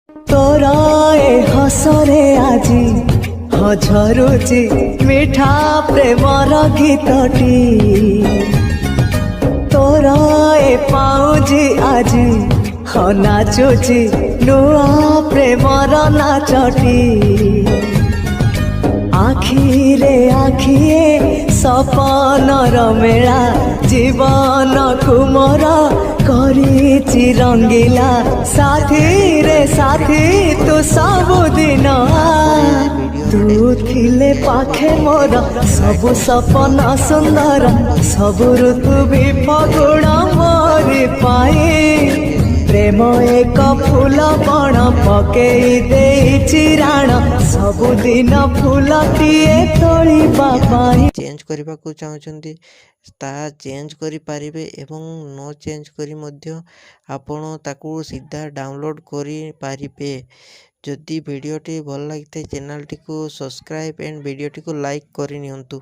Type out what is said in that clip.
तोरा ए हसरे आजी झरुची मिठा प्रेमर गीतटी तोरा ए पाउजी आजी नाचुची नुआ प्रेमर नाचटी आखिरे आखिए सपनर मेला जीवन कुमर करिछि रंगीला साथी रे साथी तू सबुदिन तू थिले पाखे मोर सबु सपन सुंदर सबु ऋतु भी फगुण मोरी पाई प्रेम एक फूल बण पकेई देइछि राण सबुदिन फूलटिए तोलिबा पाई चेंज करने को चाहते ताहा चेंज करि पारिबे एवं नो चेंज करी मध्य आपण ताकू सीधा डाउनलोड करि पारिबे। जदि वीडियोटी भल लगी चैनल टी को सब्सक्राइब एंड वीडियोटी को लाइक करि नियंतु।